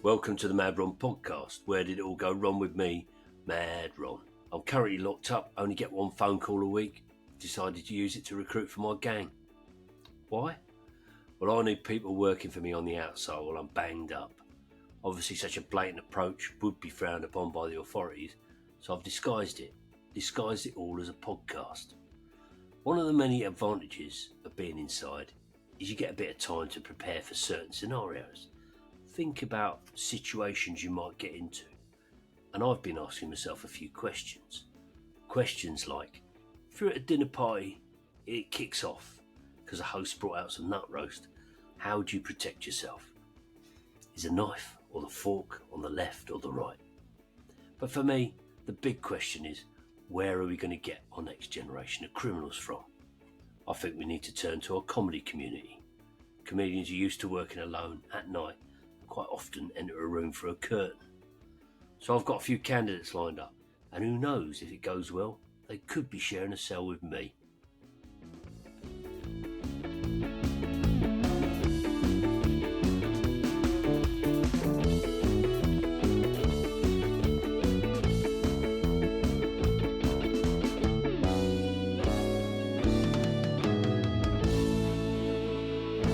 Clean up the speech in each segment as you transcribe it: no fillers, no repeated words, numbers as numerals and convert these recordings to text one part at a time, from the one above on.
Welcome to the Mad Ron podcast. Where did it all go wrong with me? Mad Ron. I'm currently locked up, only get one phone call a week. Decided to use it to recruit for my gang. Why? Well, I need people working for me on the outside while I'm banged up. Obviously, such a blatant approach would be frowned upon by the authorities, so I've disguised it all as a podcast. One of the many advantages of being inside is you get a bit of time to prepare for certain scenarios. Think about situations you might get into. And I've been asking myself a few questions. Questions like, if you're at a dinner party, it kicks off because a host brought out some nut roast, how do you protect yourself? Is a knife or the fork on the left or the right? But for me, the big question is, where are we going to get our next generation of criminals from? I think we need to turn to our comedy community. Comedians are used to working alone at night and quite often enter a room for a curtain. So I've got a few candidates lined up, and who knows, if it goes well, they could be sharing a cell with me.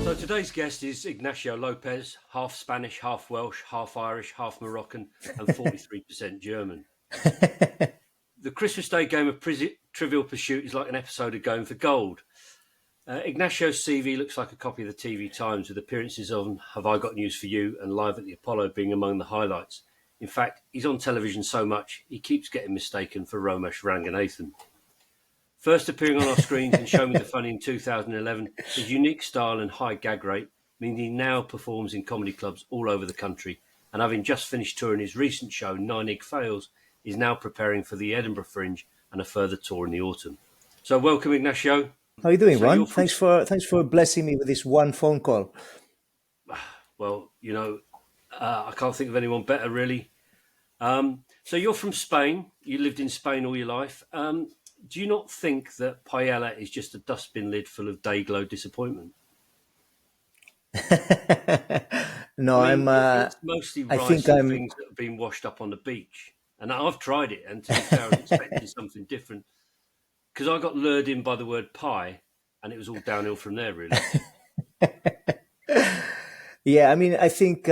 So today's guest is Ignacio Lopez, half Spanish, half Welsh, half Irish, half Moroccan, and 43% German. The Christmas Day game of Trivial Pursuit is like an episode of Going for Gold. Ignacio's CV looks like a copy of the TV Times, with appearances on Have I Got News for You and Live at the Apollo being among the highlights. In fact, he's on television so much, he keeps getting mistaken for Romesh Ranganathan. First appearing on our screens in Show Me the Funny in 2011, his unique style and high gag rate mean he now performs in comedy clubs all over the country, and having just finished touring his recent show, 9 Ig Fails, is now preparing for the Edinburgh Fringe and a further tour in the autumn. So welcome, Ignacio. How are you doing, Ron? Thanks for blessing me with this one phone call. Well, I can't think of anyone better, really. So you're from Spain. You lived in Spain all your life. Do you not think that paella is just a dustbin lid full of day-glow disappointment? No, it's mostly rice and things that have been washed up on the beach. And I've tried it, and to be fair, I was expecting something different. Because I got lured in by the word pie, and it was all downhill from there, really. Yeah, I think,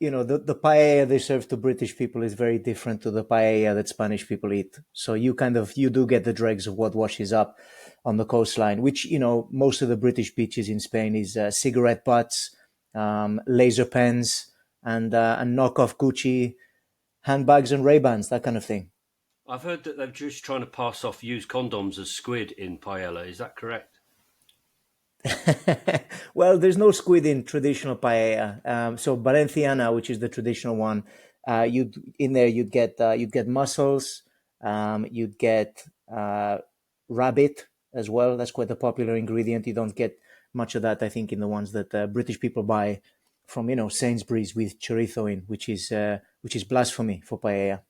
the paella they serve to British people is very different to the paella that Spanish people eat. So you do get the dregs of what washes up on the coastline, which, most of the British beaches in Spain is cigarette butts, laser pens, and knockoff Gucci handbags and Ray-Bans, that kind of thing. I've heard that they're just trying to pass off used condoms as squid in paella. Is that correct? Well, there's no squid in traditional paella. So Valenciana, which is the traditional one, you'd get mussels, you'd get rabbit as well. That's quite a popular ingredient. You don't get much of that, I think, in the ones that British people buy from Sainsbury's with chorizo in, which is blasphemy for paella.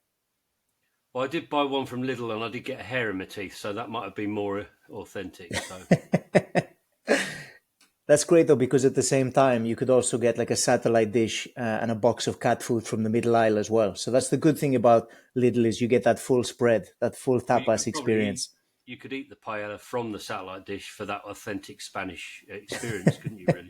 Well, I did buy one from Lidl, and I did get a hair in my teeth, so that might have been more authentic. So. That's great, though, because at the same time, you could also get like a satellite dish and a box of cat food from the middle aisle as well. So that's the good thing about Lidl, is you get that full spread, that full tapas experience. You could eat the paella from the satellite dish for that authentic Spanish experience, couldn't you, really?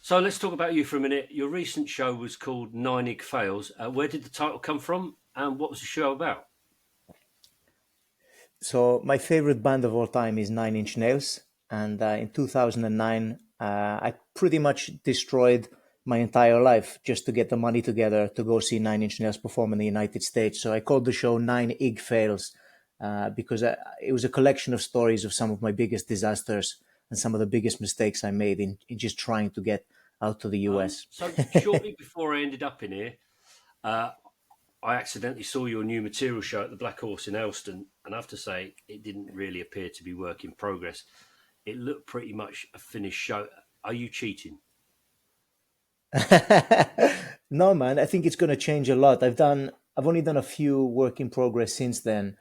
So let's talk about you for a minute. Your recent show was called 9 Ig Fails. Where did the title come from, and what was the show about? So my favorite band of all time is 9 Inch Nails. And in 2009, I pretty much destroyed my entire life just to get the money together to go see 9 Inch Nails perform in the United States. So I called the show 9 Ig Fails because it was a collection of stories of some of my biggest disasters and some of the biggest mistakes I made in just trying to get out to the US. So shortly before I ended up in here, I accidentally saw your new material show at the Black Horse in Elston, and I have to say, it didn't really appear to be work in progress. It looked pretty much a finished show. Are you cheating? No, man, I think it's going to change a lot. I've only done a few work in progress since then.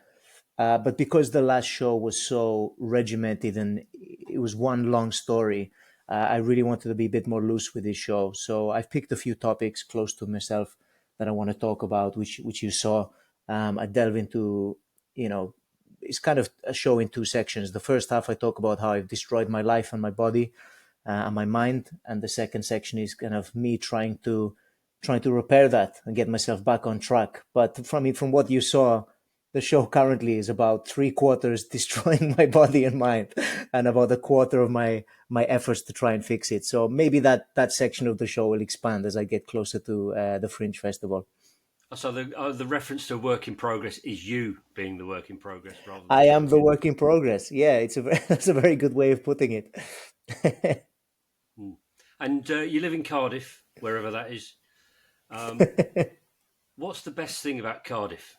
But because the last show was so regimented and it was one long story. I really wanted to be a bit more loose with this show, so I've picked a few topics close to myself that I want to talk about, which you saw. I delve into, you know, it's kind of a show in two sections. The first half I talk about how I've destroyed my life and my body and my mind, and the second section is kind of me trying to repair that and get myself back on track. But from what you saw, the show currently is about three quarters destroying my body and mind, and about a quarter of my efforts to try and fix it. So maybe that section of the show will expand as I get closer to the Fringe Festival. So the reference to work in progress is you being the work in progress rather than the I show am the being. work in progress. Yeah, that's a very good way of putting it. Mm. And you live in Cardiff, wherever that is. Um, what's the best thing about Cardiff?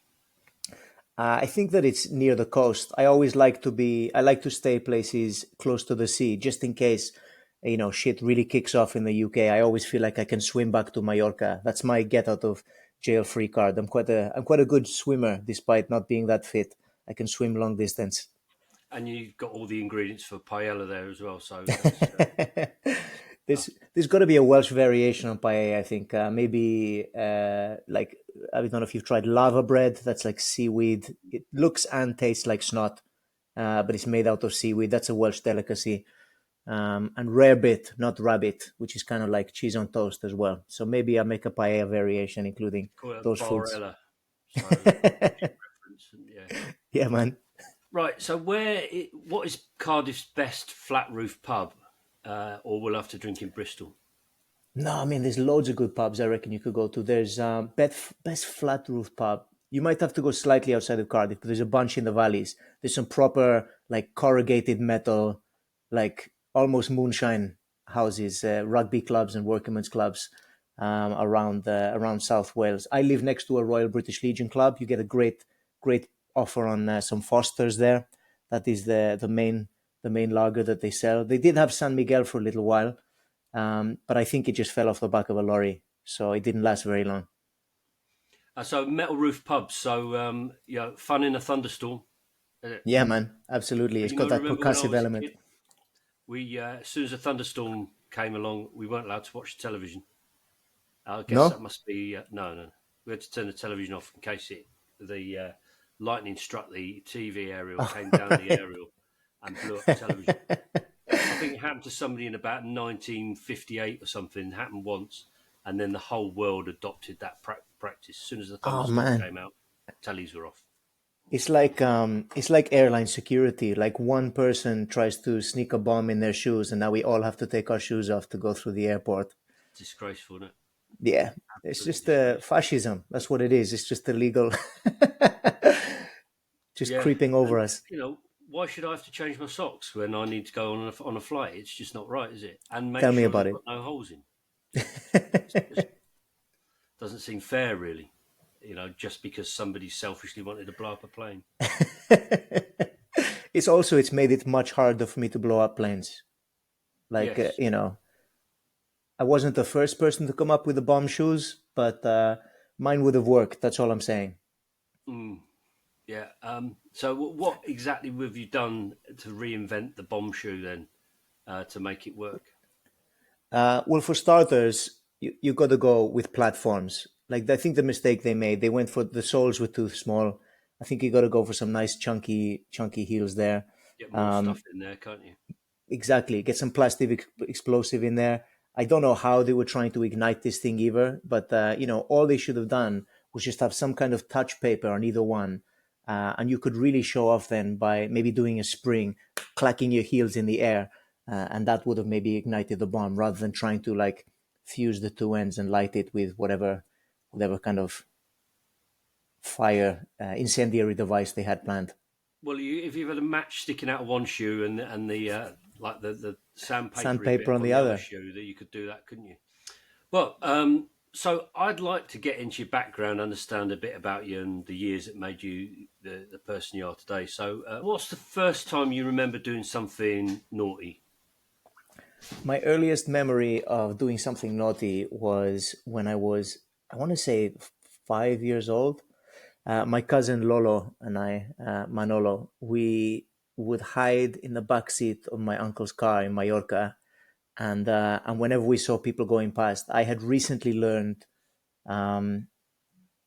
I think that it's near the coast. I like to stay places close to the sea, just in case, shit really kicks off in the UK. I always feel like I can swim back to Mallorca. That's my get out of jail free card. I'm quite a good swimmer, despite not being that fit. I can swim long distance. And you've got all the ingredients for paella there as well, so that's There's got to be a Welsh variation on paella. I think maybe like, I don't know if you've tried lava bread. That's like seaweed. It looks and tastes like snot, but it's made out of seaweed. That's a Welsh delicacy. And rarebit, not rabbit, which is kind of like cheese on toast as well. So maybe I'll make a paella variation, including call it those foods. barella. So reference, yeah. Yeah, man. Right. So what is Cardiff's best flat roof pub, or we'll have to drink in Bristol? No, I mean, there's loads of good pubs I reckon you could go to. There's best flat roof pub. You might have to go slightly outside of Cardiff, but there's a bunch in the valleys. There's some proper, like, corrugated metal, like almost moonshine houses, rugby clubs and workingmen's clubs around South Wales. I live next to a Royal British Legion club. You get a great offer on some Fosters there. That is the main lager that they sell. They did have San Miguel for a little while, but I think it just fell off the back of a lorry, so it didn't last very long. So metal roof pubs. So fun in a thunderstorm. Yeah, man, absolutely. It's You got know, that remember when I percussive was a element. kid, we as soon as a thunderstorm came along, we weren't allowed to watch television. I guess that No? must be no. We had to turn the television off in case the lightning struck the TV aerial, came down the aerial, and blew up the television. I think it happened to somebody in about 1958 or something. It happened once, and then the whole world adopted that practice. As soon as the Oh thunderstorm man, came out, tellies were off. it's like airline security. Like one person tries to sneak a bomb in their shoes, and now we all have to take our shoes off to go through the airport. Disgraceful, isn't it? Yeah, it's Absolutely just disgraceful. fascism. That's what it is. It's just illegal, just Yeah, creeping and over us. why should I have to change my socks when I need to go on a flight? It's just not right, is it? And make Tell me sure about they've it. got no holes in. Just doesn't seem fair, really. Just because somebody selfishly wanted to blow up a plane. It's made it much harder for me to blow up planes. Like Yes. I wasn't the first person to come up with the bomb shoes, but mine would have worked. That's all I'm saying. Mm, yeah. So, what exactly have you done to reinvent the bomb shoe then to make it work? Well, for starters, you got to go with platforms. Like I think the mistake they made, they went for the soles were too small. I think you got to go for some nice chunky heels there. Get more Um, stuff in there, can't you? exactly, get some plastic explosive in there. I don't know how they were trying to ignite this thing either, but all they should have done was just have some kind of touch paper on either one, and you could really show off then by maybe doing a spring, clacking your heels in the air, and that would have maybe ignited the bomb rather than trying to like fuse the two ends and light it with whatever kind of fire incendiary device they had planned. Well, if you've had a match sticking out of one shoe and the like the sandpapery bit Sandpaper on on the the other other. shoe, that you could do that, couldn't you? Well, so I'd like to get into your background, understand a bit about you and the years that made you the person you are today. So, what's the first time you remember doing something naughty? My earliest memory of doing something naughty was when I want to say 5 years old. My cousin Lolo and I, Manolo, we would hide in the back seat of my uncle's car in Mallorca, and whenever we saw people going past, I had recently learned. Um,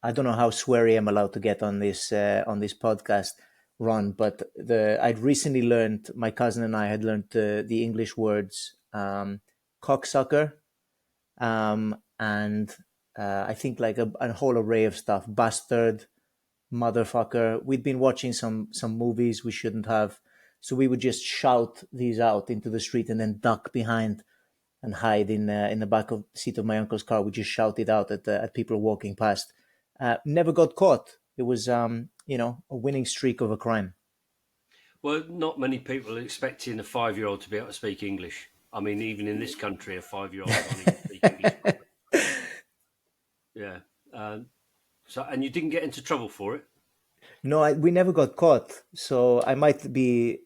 I don't know how sweary I'm allowed to get on this podcast, Ron, but the I'd recently learned. My cousin and I had learned the English words cocksucker, and I think like a whole array of stuff, bastard, motherfucker. We'd been watching some movies we shouldn't have, so we would just shout these out into the street and then duck behind and hide in the back of the seat of my uncle's car. We just shout it out at people walking past. Never got caught. It was a winning streak of a crime. Well, not many people are expecting a 5-year-old to be able to speak English. I mean, even in this country, a 5-year-old can't even speak English properly. Yeah. So, and you didn't get into trouble for it? No, we never got caught. So I might be,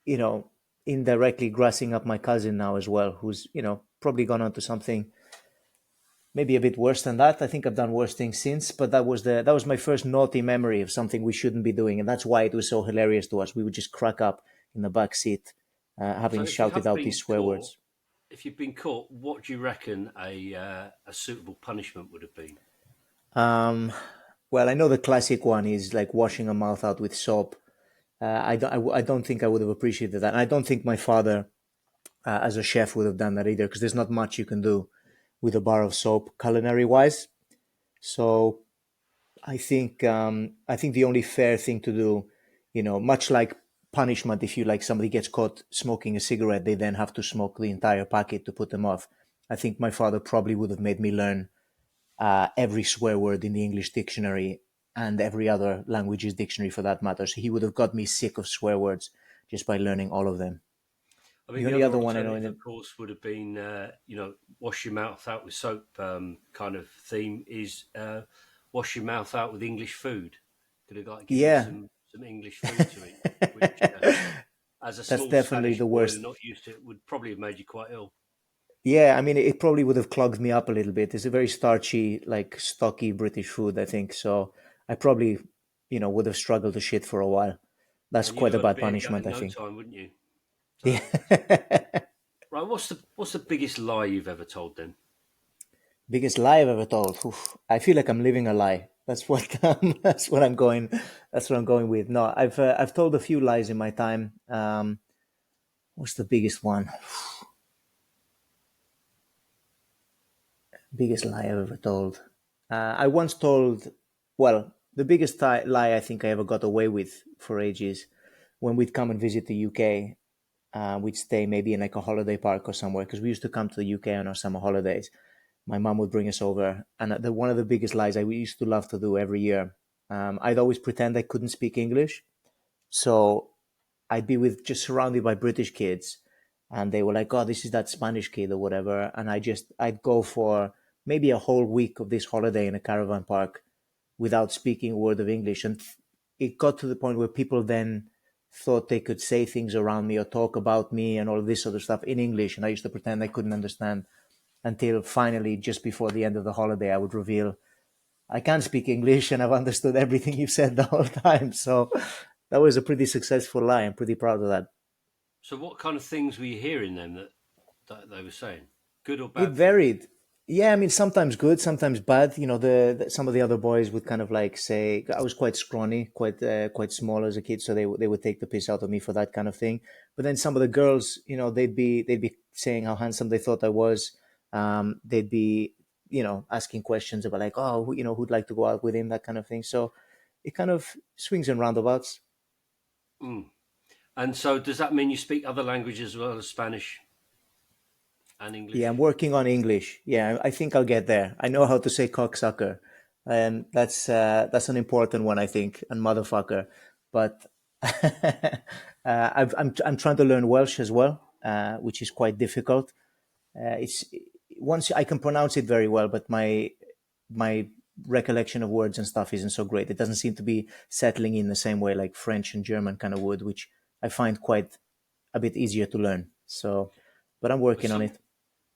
you know, indirectly grassing up my cousin now as well, who's probably gone on to something maybe a bit worse than that. I think I've done worse things since, but that was my first naughty memory of something we shouldn't be doing, and that's why it was so hilarious to us. We would just crack up in the back seat, So having if you shouted have out been these swear caught, words. if you've been caught, what do you reckon a suitable punishment would have been? Um, well, I know the classic one is like washing a mouth out with soap. I don't think I would have appreciated that. And I don't think my father, as a chef, would have done that either, because there's not much you can do with a bar of soap culinary wise. So I think the only fair thing to do, much like punishment, if you like somebody gets caught smoking a cigarette, they then have to smoke the entire packet to put them off. I think my father probably would have made me learn every swear word in the English dictionary and every other language's dictionary for that matter. So he would have got me sick of swear words just by learning all of them. I mean, The the only other other one I know in alternative, the of course, would have been, wash your mouth out with soap kind of theme is wash your mouth out with English food. Could have like given you yeah, some English food to eat, which, as a that's small definitely Spanish the boy worst. not used to it, would probably have made you quite ill. Yeah, I mean, it probably would have clogged me up a little bit. It's a very starchy, like stocky British food, I think. So I probably, would have struggled to shit for a while. That's And you'd quite have a had a bad beer gut punishment, in I no think. time, wouldn't you? Yeah. So, right, what's the biggest lie you've ever told then? Biggest lie I've ever told. Oof. I feel like I'm living a lie. That's what that's what I'm going. That's what I'm going with. No, I've told a few lies in my time. What's the biggest one? Biggest lie I've ever told. I once told, well, the biggest lie I think I ever got away with for ages, when we'd come and visit the UK, we'd stay maybe in like a holiday park or somewhere, because we used to come to the UK on our summer holidays. My mum would bring us over, and one of the biggest lies I used to love to do every year, I'd always pretend I couldn't speak English. So I'd be with just surrounded by British kids, and they were like, "Oh, this is that Spanish kid or whatever." And I'd go for maybe a whole week of this holiday in a caravan park without speaking a word of English, and it got to the point where people then thought they could say things around me or talk about me and all of this other stuff in English, and I used to pretend I couldn't understand until finally, just before the end of the holiday, I would reveal I can't speak English and I've understood everything you've said the whole time. So that was a pretty successful lie. I'm pretty proud of that. So, what kind of things were you hearing then that they were saying? Good or It bad things? varied. Yeah, I mean, sometimes good, sometimes bad. Some of the other boys would kind of like say I was quite scrawny, quite small as a kid, so they would take the piss out of me for that kind of thing. But then some of the girls, they'd be saying how handsome they thought I was. They'd be asking questions about like, oh, who'd like to go out with him, that kind of thing. So it kind of swings and roundabouts. Mm. And so, does that mean you speak other languages as well as Spanish and Yeah, I'm English? working on English. Yeah, I think I'll get there. I know how to say cocksucker, and that's an important one, I think, and motherfucker. But I'm trying to learn Welsh as well, which is quite difficult. It's once I can pronounce it very well, but my recollection of words and stuff isn't so great. It doesn't seem to be settling in the same way like French and German kind of would, which I find quite a bit easier to learn. So, but I'm But working on some it.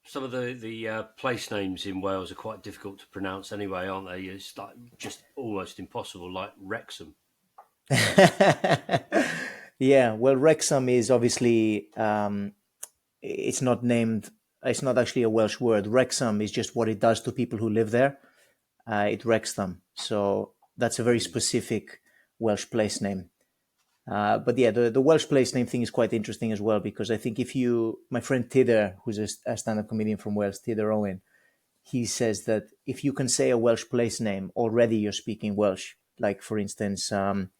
some of the place names in Wales are quite difficult to pronounce anyway, aren't they? It's like just almost impossible, like Wrexham. Yeah, well, Wrexham is obviously it's not named. It's not actually a Welsh word. Wrexham is just what it does to people who live there. It wrecks them. So that's a very specific Welsh place name. But yeah, the Welsh place name thing is quite interesting as well, because I think if you, my friend Tidder, who's a stand-up comedian from Wales, Tidder Owen, he says that if you can say a Welsh place name, already you're speaking Welsh. Like, for instance, trying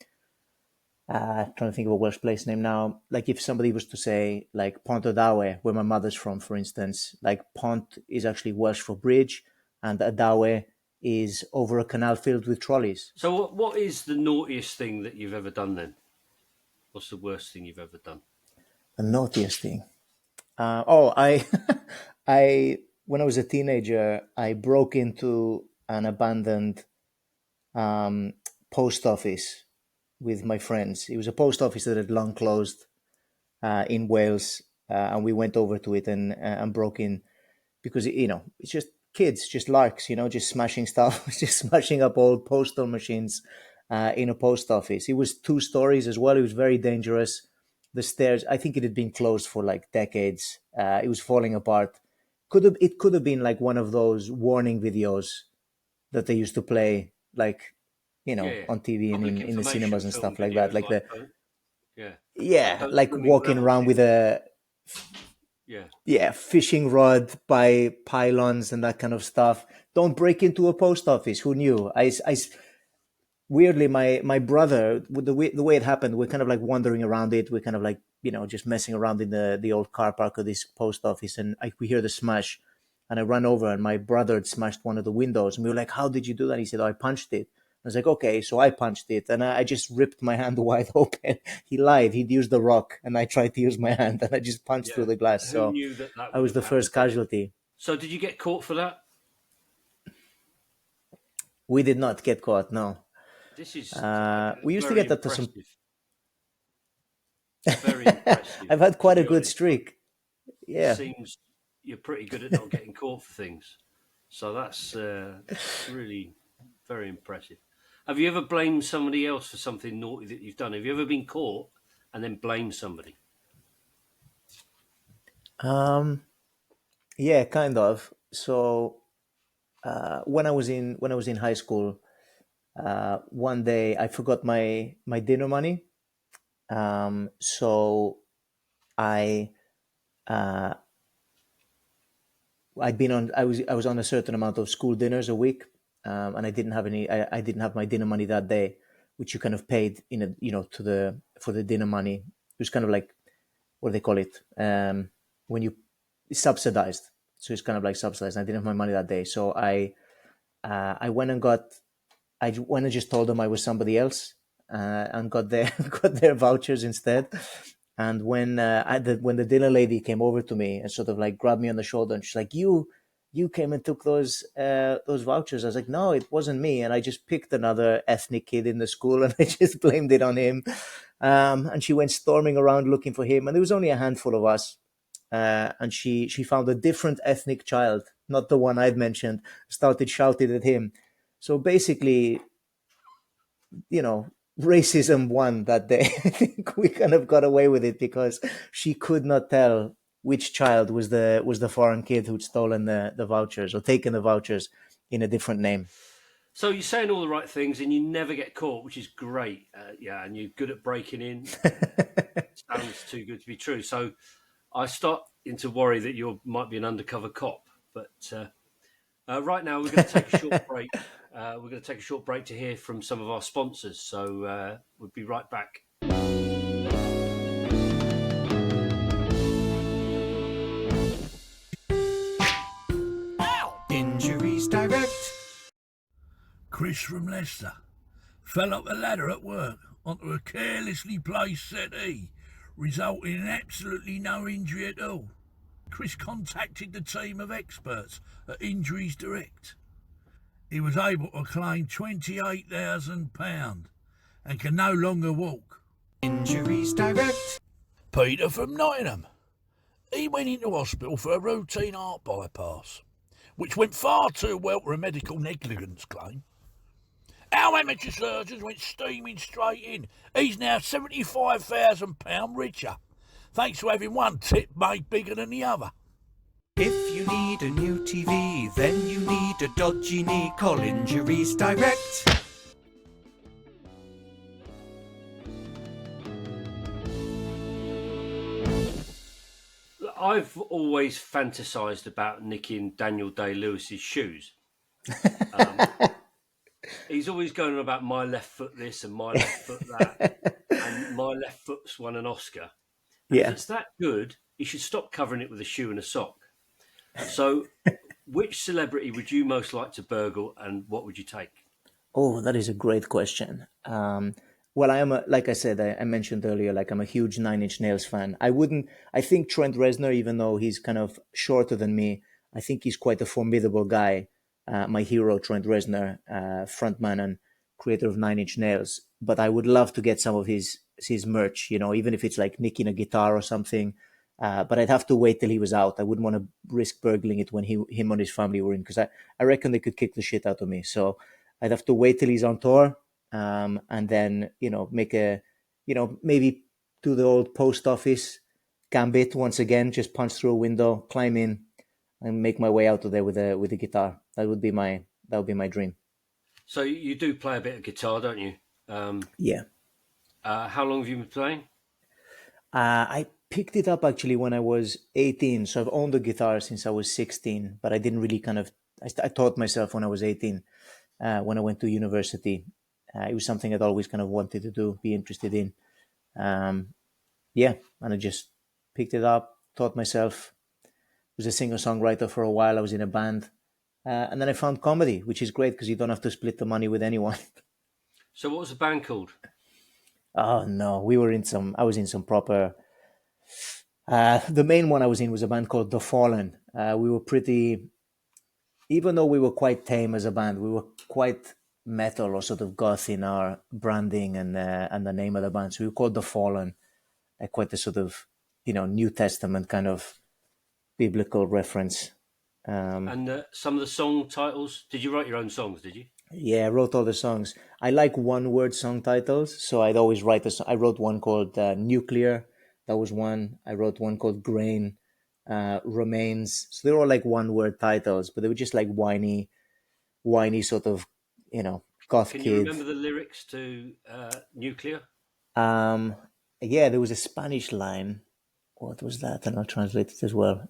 to think of a Welsh place name now. Like if somebody was to say like Pontardawe, where my mother's from, for instance, like Pont is actually Welsh for bridge, and Adawe is over a canal filled with trolleys. So what is the naughtiest thing that you've ever done then? What's the worst thing you've ever done? The naughtiest thing. I, I when I was a teenager, I broke into an abandoned post office with my friends. It was a post office that had long closed in Wales, and we went over to it and broke in because it's just kids, just larks, just smashing stuff, just smashing up old postal machines in a post office. It was 2 stories as well. It was very dangerous. The stairs, I think it had been closed for like decades. It was falling apart. It could have been like one of those warning videos that they used to play, like Yeah, yeah. on TV and Public in the information cinemas and film stuff like that. videos Like like the yeah, like yeah, don't like swimming walking around around with in. a Yeah, fishing rod by pylons and that kind of stuff. Don't break into a post office. Who knew? Weirdly, my brother, with the way it happened, we're kind of like wandering around it. We're kind of like just messing around in the old car park of this post office, and we hear the smash, and I run over, and my brother had smashed one of the windows, and we were like, "How did you do that?" He said, "Oh, I punched it." I was like, "Okay," so I punched it, and I just ripped my hand wide open. He lied. He'd used the rock, and I tried to use my hand, and I just punched through yeah. the glass. Who So knew that that I would was have the happened? first casualty. So did you get caught for that? We did not get caught. No, This is we used to very get that to some. impressive. Very impressive I've had to quite a be good honest. streak. It Yeah. seems you're pretty good at not getting caught for things. So that's really very impressive. Have you ever blamed somebody else for something naughty that you've done? Have you ever been caught and then blamed somebody? Um, yeah, kind of. So when I was in high school, one day I forgot my dinner money. So I uh, I was on a certain amount of school dinners a week, and I didn't have any. I didn't have my dinner money that day, which you kind of paid in a to the for the dinner money. It was kind of like, what do they call it? When you it's subsidized. So it's kind of like subsidized. I didn't have my money that day, so I went and got. I went and just told them I was somebody else, and got their got their vouchers instead. And when the dinner lady came over to me and sort of like grabbed me on the shoulder, and she's like, "You came and took those vouchers." I was like, "No, it wasn't me." And I just picked another ethnic kid in the school, and I just blamed it on him. And she went storming around looking for him, and there was only a handful of us. And she found a different ethnic child, not the one I'd mentioned, started shouting at him. So basically, you know, racism won that day. I think we kind of got away with it because she could not tell which child was the foreign kid who'd stolen the vouchers or taken the vouchers in a different name. So you're saying all the right things and you never get caught, which is great. Yeah, and you're good at breaking in. Sounds too good to be true. So I start to worry that you might be an undercover cop. But right now we're going to take a short break. We're going to take a short break to hear from some of our sponsors. So we'll be right back. Injuries Direct. Chris from Leicester fell up the ladder at work onto a carelessly placed settee, resulting in absolutely no injury at all. Chris contacted the team of experts at Injuries Direct. He was able to claim £28,000 and can no longer walk. Injuries Direct. Peter from Nottingham. He went into hospital for a routine heart bypass, which went far too well for a medical negligence claim. Our amateur surgeons went steaming straight in. He's now £75,000 richer, thanks to having one tip made bigger than the other. If you need a new TV, then you need a dodgy knee. Call Injuries Direct. I've always fantasised about nicking Daniel Day-Lewis's shoes. He's always going on about my left foot this and my left foot that, and my left foot's won an Oscar. And if Yeah. it's that good, he should stop covering it with a shoe and a sock. So, which celebrity would you most like to burgle, and what would you take? Oh, that is a great question. Well, I am like I said, I mentioned earlier, like I'm a huge Nine Inch Nails fan. I think Trent Reznor, even though he's kind of shorter than me, I think he's quite a formidable guy. My hero, Trent Reznor, frontman and creator of Nine Inch Nails. But I would love to get some of his merch, even if it's like nicking a guitar or something. But I'd have to wait till he was out. I wouldn't want to risk burgling it when him and his family were in, because I reckon they could kick the shit out of me. So I'd have to wait till he's on tour, and then make maybe do the old post office gambit once again, just punch through a window, climb in, and make my way out of there with a guitar. That would be my dream. So you do play a bit of guitar, don't you? Yeah. How long have you been playing? I picked it up actually when I was 18. So I've owned a guitar since I was 16, but I didn't really I taught myself when I was 18, when I went to university. It was something I'd always kind of wanted to do, be interested in. And I just picked it up, taught myself. Was a singer-songwriter for a while. I was in a band. And then I found comedy, which is great because you don't have to split the money with anyone. So what was the band called? Oh, no. I was in some proper... the main one I was in was a band called The Fallen. We were even though we were quite tame as a band, we were quite metal or sort of goth in our branding and the name of the band. So we were called The Fallen, quite a sort of, New Testament kind of biblical reference. And some of the song titles, did you write your own songs, did you? Yeah, I wrote all the songs. I like one-word song titles, so I'd always write I wrote one called Nuclear. That was one. I wrote one called Grain, Remains. So they were all like one-word titles, but they were just like whiny sort of, goth Can kid. you remember the lyrics to Nuclear? Yeah, there was a Spanish line. What was that? And I'll translate it as well.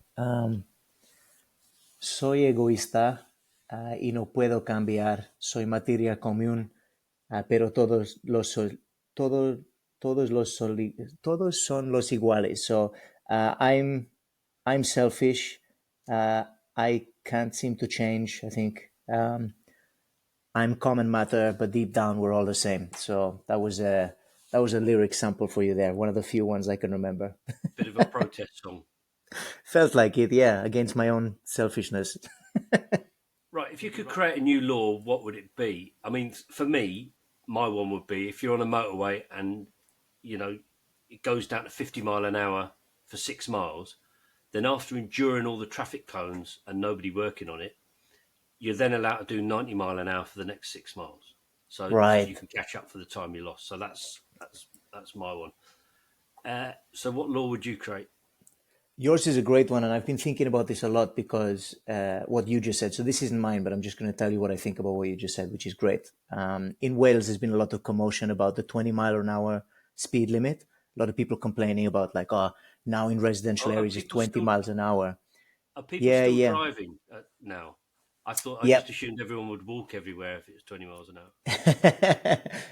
Soy egoísta y no puedo cambiar. Soy materia común, pero todos son los iguales. So I'm selfish. I can't seem to change. I think I'm common matter, but deep down we're all the same. So that was a lyric sample for you there. One of the few ones I can remember. Bit of a protest song. Felt like it, yeah, against my own selfishness. Right, if you could create a new law, what would it be? I mean, for me, my one would be if you're on a motorway and, it goes down to 50 mile an hour for 6 miles, then after enduring all the traffic cones and nobody working on it, you're then allowed to do 90 mile an hour for the next 6 miles. So Right. you can catch up for the time you lost. So that's my one. So what law would you create? Yours is a great one, and I've been thinking about this a lot because what you just said. So this isn't mine, but I'm just going to tell you what I think about what you just said, which is great. In Wales, there's been a lot of commotion about the 20 mile an hour speed limit. A lot of people complaining about now in residential areas it's 20 miles an hour. Are people still driving now? I Yep. just assumed everyone would walk everywhere if it was 20 miles an hour.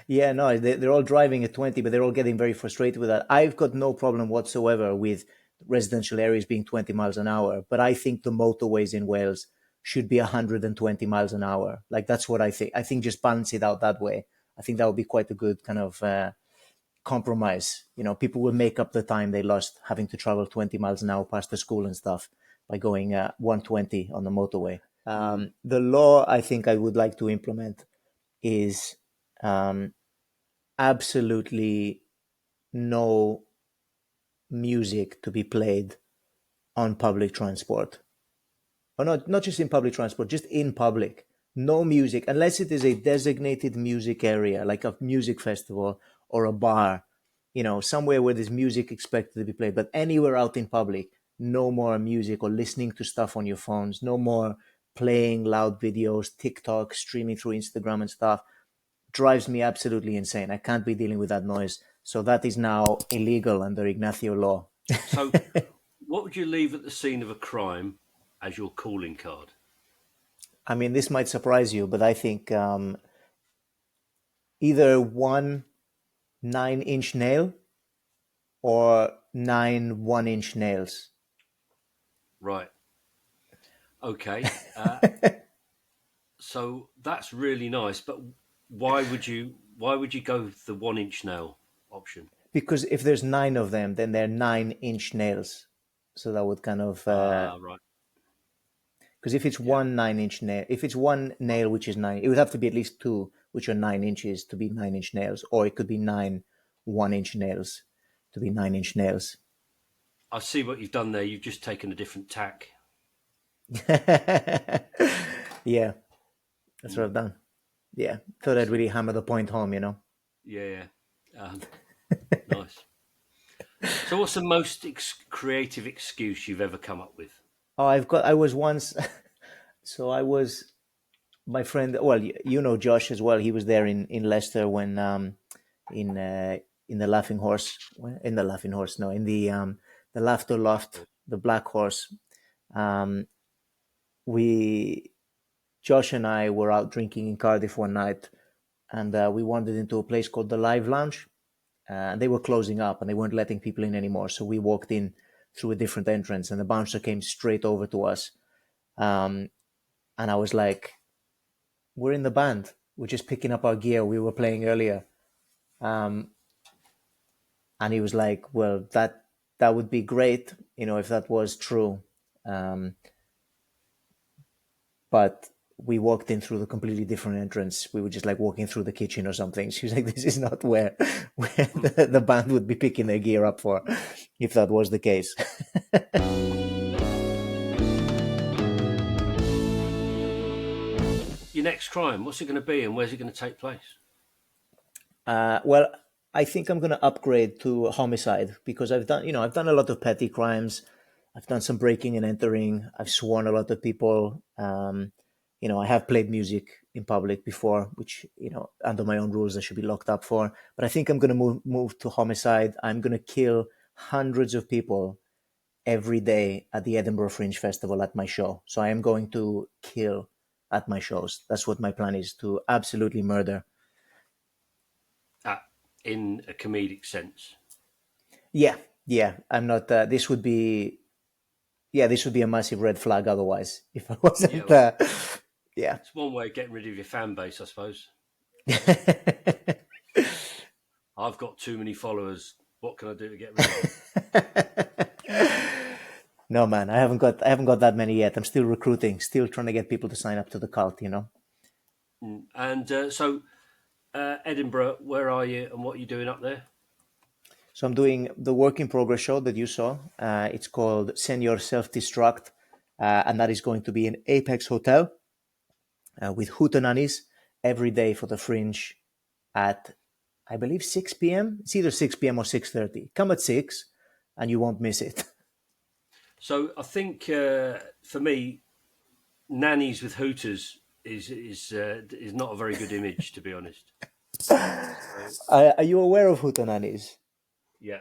Yeah, no, they're all driving at 20, but they're all getting very frustrated with that. I've got no problem whatsoever with residential areas being 20 miles an hour, but I think the motorways in Wales should be 120 miles an hour. Like, that's what I think. I think just balance it out that way. I think that would be quite a good kind of compromise. People will make up the time they lost having to travel 20 miles an hour past the school and stuff by going 120 on the motorway. The law I think I would like to implement is absolutely no music to be played on public transport. Or not just in public transport, just in public. No music, unless it is a designated music area, like a music festival or a bar, somewhere where there's music expected to be played. But anywhere out in public, no more music or listening to stuff on your phones, no more playing loud videos, TikTok, streaming through Instagram and stuff. Drives me absolutely insane. I can't be dealing with that noise. So that is now illegal under Ignacio law. So, what would you leave at the scene of a crime as your calling card? I mean, this might surprise you, but I think either 1 9-inch nail or 9 1-inch nails. Right. Okay. So that's really nice, but why would you go with the 1-inch nail option? Because if there's 9 of them, then they're 9-inch nails. So that would kind of Right. because if it's 1 9-inch nail, if it's one nail which is 9, it would have to be at least 2 which are 9 inches to be 9-inch nails, or it could be 9 1-inch nails to be 9-inch nails. I see what you've done there. You've just taken a different tack. Yeah, that's what I've done. Yeah, thought I'd really hammer the point home, Yeah. Nice. So, what's the most creative excuse you've ever come up with? Oh, I was once, so I was, my friend, well, Josh as well. He was there in Leicester when, in the Laughing Horse, in the Laughing Horse, no, in the Laughter Loft, the Black Horse. Josh and I were out drinking in Cardiff one night, and we wandered into a place called the Live Lounge. And they were closing up and they weren't letting people in anymore. So we walked in through a different entrance and the bouncer came straight over to us. And I was like, we're in the band. We're just picking up our gear. We were playing earlier. And he was like, well, that would be great, if that was true. But we walked in through the completely different entrance. We were just like walking through the kitchen or something. She was like, this is not where the band would be picking their gear up for, if that was the case. Your next crime, what's it going to be and where's it going to take place? Well, I think I'm going to upgrade to homicide because I've done a lot of petty crimes. I've done some breaking and entering. I've sworn a lot of people. I have played music in public before, which, under my own rules, I should be locked up for. But I think I'm going to move to homicide. I'm going to kill hundreds of people every day at the Edinburgh Fringe Festival at my show. So I am going to kill at my shows. That's what my plan is, to absolutely murder. In a comedic sense? Yeah. I'm not, this would be a massive red flag otherwise, if I wasn't, yeah. It's one way of getting rid of your fan base, I suppose. I've got too many followers. What can I do to get rid of them? No, man, I haven't got that many yet. I'm still recruiting, still trying to get people to sign up to the cult, And so, Edinburgh, where are you and what are you doing up there? So I'm doing the Work in Progress show that you saw. It's called Senior Self-Destruct, and that is going to be in Apex Hotel with hootenannies every day for the Fringe at, I believe, 6 p.m. It's either 6 p.m. or 6:30. Come at 6 and you won't miss it. So I think for me, nannies with hooters is not a very good image, to be honest. Are you aware of hootenannies? Yeah.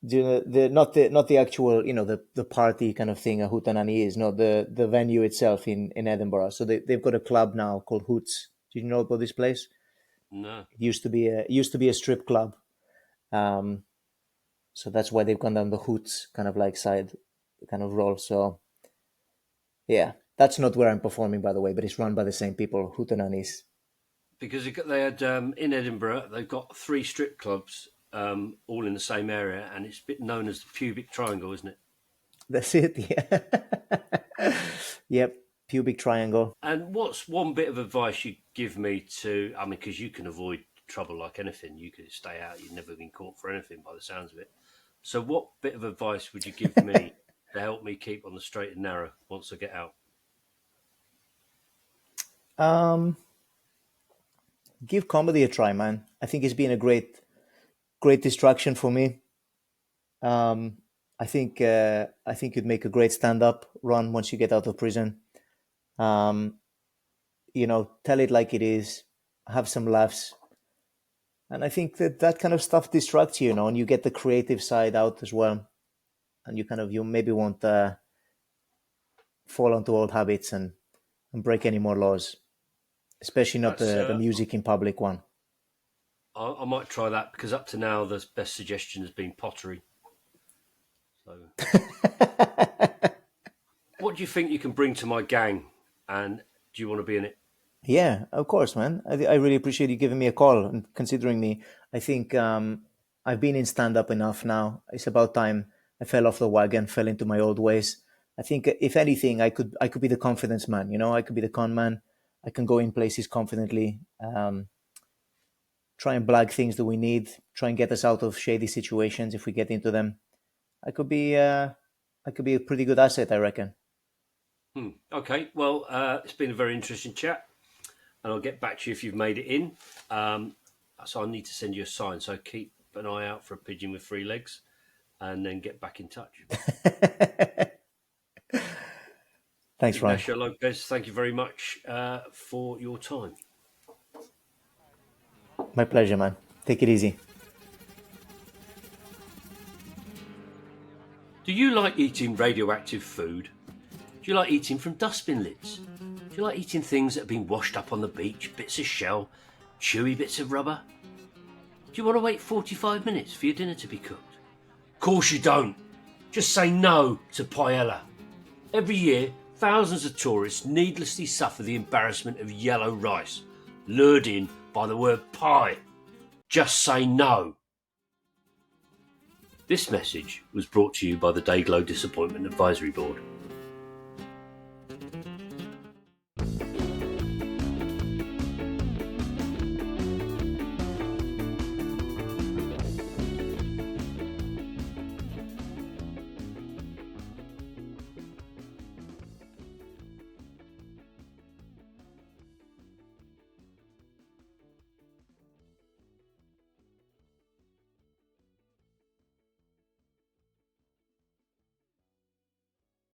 Do you know not the actual, the party kind of thing a hootenanny is, not the venue itself in Edinburgh. So they've got a club now called Hoots. Do you know about this place? No. It used to be a strip club. So that's why they've gone down the Hoots kind of like side kind of role. So yeah, that's not where I'm performing, by the way, but it's run by the same people, hootenannies. Because they had in Edinburgh, they've got 3 strip clubs, all in the same area, and it's a bit known as the pubic triangle, isn't it? That's it, yeah. Yep, pubic triangle. And what's one bit of advice you'd give me to, because you can avoid trouble like anything, you could stay out, you've never been caught for anything by the sounds of it. So what bit of advice would you give me to help me keep on the straight and narrow once I get out? Um, Give comedy a try, man. I think it's been a great distraction for me. Um, I think you'd make a great stand-up run once you get out of prison. Um, Tell it like it is, have some laughs, and I think that kind of stuff distracts you, and you get the creative side out as well, and you maybe won't fall onto old habits and break any more laws, especially not That's the music in public one. I might try that, because up to now the best suggestion has been pottery. So, what do you think you can bring to my gang, and do you want to be in it? Yeah, of course, man. I really appreciate you giving me a call and considering me. I think I've been in stand up enough now. It's about time I fell off the wagon, fell into my old ways. I think if anything, I could be the confidence man. I could be the con man. I can go in places confidently, try and blag things that we need, try and get us out of shady situations if we get into them. I could be a pretty good asset, I reckon. Okay, well, it's been a very interesting chat, and I'll get back to you if you've made it in. So I need to send you a sign, so keep an eye out for a pigeon with 3 legs, and then get back in touch. Thanks, Ryan. Ignacio Lopez, thank you very much for your time. My pleasure, man. Take it easy. Do you like eating radioactive food? Do you like eating from dustbin lids? Do you like eating things that have been washed up on the beach, bits of shell, chewy bits of rubber? Do you want to wait 45 minutes for your dinner to be cooked? Of course you don't. Just say no to paella. Every year, thousands of tourists needlessly suffer the embarrassment of yellow rice, lured in by the word pie. Just say no. This message was brought to you by the Dayglow Disappointment Advisory Board.